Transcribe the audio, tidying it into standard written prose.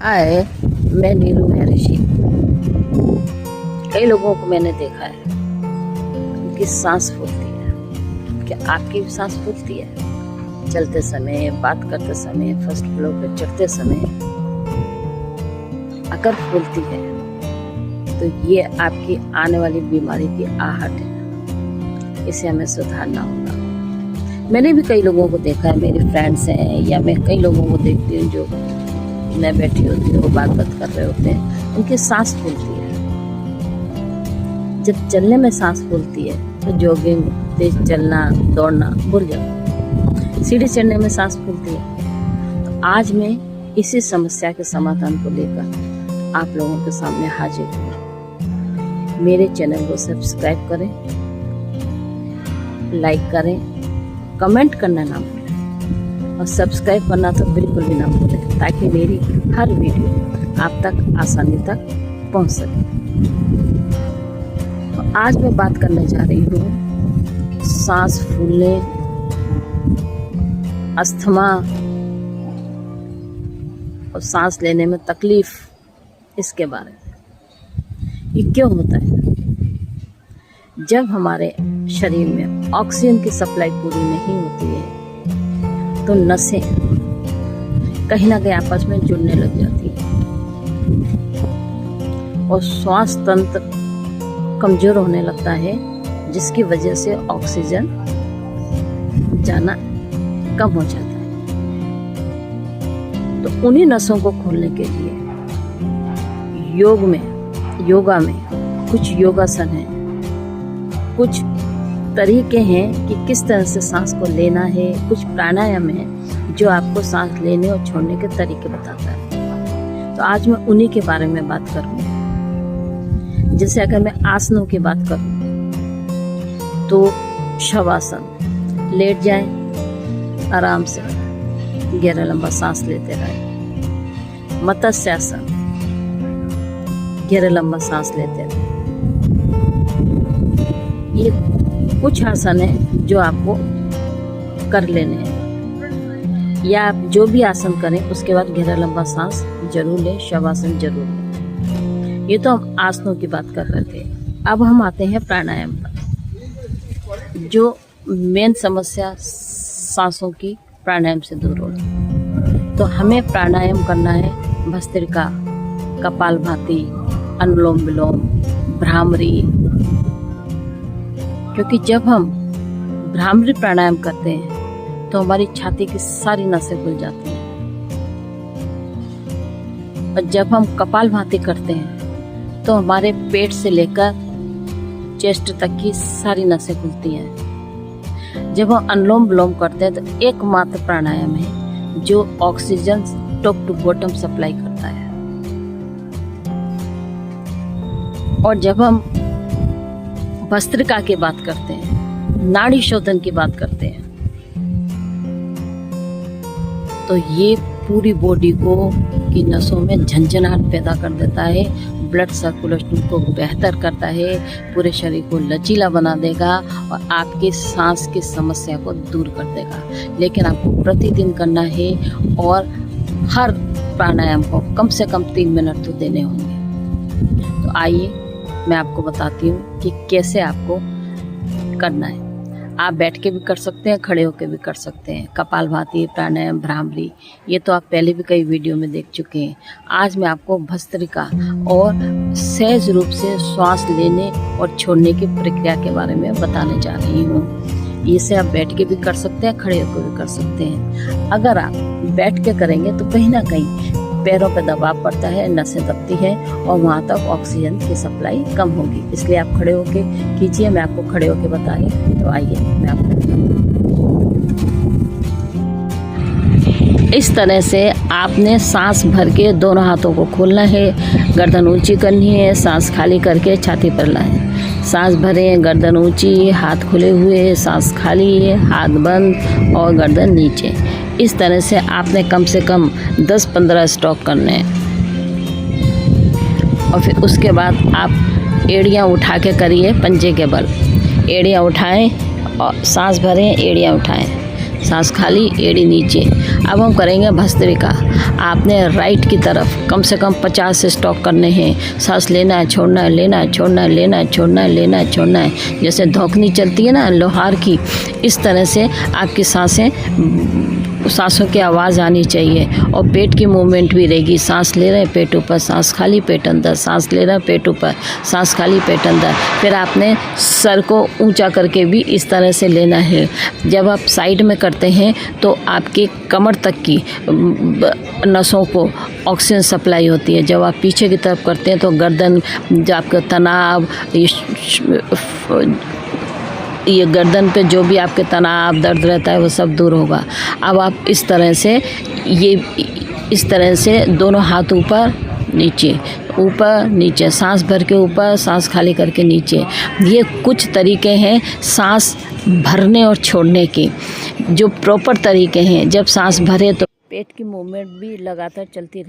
हाय, मैं नीलू महर्षि। कई लोगों को मैंने देखा है, उनकी सांस फूलती है। क्या आपकी भी सांस फूलती है? चलते समय, बात करते समय, फर्स्ट फ्लोर पर चढ़ते समय अगर फूलती है तो ये आपकी आने वाली बीमारी की आहट है। इसे हमें सुधारना होगा। मैंने भी कई लोगों को देखा है, मेरे फ्रेंड्स हैं या मैं कई लोगों को देखती हूँ जो मैं बैठी होती हूँ, वो बात कर रहे होते हैं, उनकी सांस फूलती है। जब चलने में सांस फूलती है तो जॉगिंग, तेज चलना, दौड़ना भूल जाओ। सीढ़ी चढ़ने में सांस फूलती है। तो आज मैं इसी समस्या के समाधान को लेकर आप लोगों के सामने हाजिर हूँ। मेरे चैनल को सब्सक्राइब करें, लाइक करें, कमेंट करना ना भूलें और सब्सक्राइब करना तो बिल्कुल भी ना भूलें, ताकि मेरी हर वीडियो आप तक आसानी तक पहुंच सके। तो आज मैं बात करने जा रही हूँ सांस फूलने, अस्थमा और सांस लेने में तकलीफ, इसके बारे में। ये क्यों होता है? जब हमारे शरीर में ऑक्सीजन की सप्लाई पूरी नहीं होती है तो नसें कहीं ना कहीं आपस में जुड़ने लग जाती है और श्वास तंत्र कमजोर होने लगता है, जिसकी वजह से ऑक्सीजन जाना कम हो जाता है। तो उन्हीं नसों को खोलने के लिए योगा में कुछ योगासन है, कुछ तरीके हैं कि किस तरह से सांस को लेना है, कुछ प्राणायाम है जो आपको सांस लेने और छोड़ने के तरीके बताता है। तो आज मैं उन्हीं के बारे में बात करूँ। जैसे अगर मैं आसनों की बात करूँ तो शवासन, लेट जाएं, आराम से गहरा लंबा सांस लेते रहें। मत्स्यासन, गहरा लंबा सांस लेते रहें। ये कुछ आसन है जो आपको कर लेने हैं, या आप जो भी आसन करें उसके बाद गहरा लंबा सांस जरूर लें, शवासन जरूर लें। ये तो हम आसनों की बात कर रहे थे। अब हम आते हैं प्राणायाम पर। जो मेन समस्या सांसों की प्राणायाम से दूर हो, तो हमें प्राणायाम करना है भस्त्रिका, कपालभाति, अनुलोम विलोम, भ्रामरी। क्योंकि जब हम भ्रामरी प्राणायाम करते हैं तो हमारी छाती की सारी नसें खुल जाती हैं, और जब हम कपालभाति करते हैं तो हमारे पेट से लेकर चेस्ट तक की सारी नसें खुलती हैं। जब हम अनुलोम विलोम करते हैं तो एकमात्र प्राणायाम है जो oxygen top to bottom supply करता है। और जब हम भस्त्रिका की बात करते हैं, नाड़ी शोधन की बात करते हैं, तो ये पूरी बॉडी को की नसों में झंझनाहट पैदा कर देता है, ब्लड सर्कुलेशन को बेहतर करता है, पूरे शरीर को लचीला बना देगा और आपके सांस की समस्या को दूर कर देगा। लेकिन आपको प्रतिदिन करना है और हर प्राणायाम को कम से कम 3 मिनट तो देने होंगे। तो आइए मैं आपको बताती हूँ कि कैसे आपको करना है। आप बैठ के भी कर सकते हैं, खड़े होके भी कर सकते हैं। कपालभाति, प्राणायाम, भ्रामरी, ये तो आप पहले भी कई वीडियो में देख चुके हैं। आज मैं आपको भस्त्रिका और सहज रूप से श्वास लेने और छोड़ने की प्रक्रिया के बारे में बताने जा रही हूँ। इसे आप बैठ के भी कर सकते हैं, खड़े होकर भी कर सकते हैं। अगर आप बैठ के करेंगे तो कहीं ना कहीं पैरों पर दबाव पड़ता है, नसें दबती हैं और वहाँ तक ऑक्सीजन की सप्लाई कम होगी। इसलिए आप खड़े होके कीजिए। मैं आपको खड़े होके बता रही हूँ, तो आइए मैं आपको इस तरह से आपने सांस भर के दोनों हाथों को खोलना है, गर्दन ऊंची करनी है, सांस खाली करके छाती पर लाएं। सांस भरें, गर्दन ऊंची, हाथ खुले हुए, सांस खाली, हाथ बंद और गर्दन नीचे। इस तरह से आपने कम से कम 10-15 स्ट्रोक करने हैं। और फिर उसके बाद आप एड़ियाँ उठा के करिए, पंजे के बल एड़ियाँ उठाएं और सांस भरें, एड़ियाँ उठाएं, सांस खाली, एड़ी नीचे। अब हम करेंगे भस्त्रिका। आपने राइट की तरफ कम से कम 50 स्टॉक करने हैं। सांस लेना है, छोड़ना है, लेना है, छोड़ना है, लेना है, छोड़ना है, लेना है, छोड़ना है। जैसे धौकनी चलती है ना लोहार की, इस तरह से आपकी सांसों की आवाज़ आनी चाहिए। और पेट की मूवमेंट भी रहेगी। सांस ले रहे हैं पेट ऊपर, सांस खाली पेट अंदर, सांस ले रहे हैं पेट ऊपर, सांस खाली पेट अंदर। फिर आपने सर को ऊंचा करके भी इस तरह से लेना है। जब आप साइड में करते हैं तो आपके कमर तक की नसों को ऑक्सीजन सप्लाई होती है। जब आप पीछे की तरफ करते हैं तो गर्दन, जो आपका तनाव, ये गर्दन पे जो भी आपके तनाव दर्द रहता है वो सब दूर होगा। अब आप इस तरह से दोनों हाथ ऊपर नीचे, ऊपर नीचे, सांस भर के ऊपर, सांस खाली करके नीचे। ये कुछ तरीके हैं सांस भरने और छोड़ने के, जो प्रॉपर तरीके हैं। जब सांस भरे तो पेट की मूवमेंट भी लगातार चलती रहे।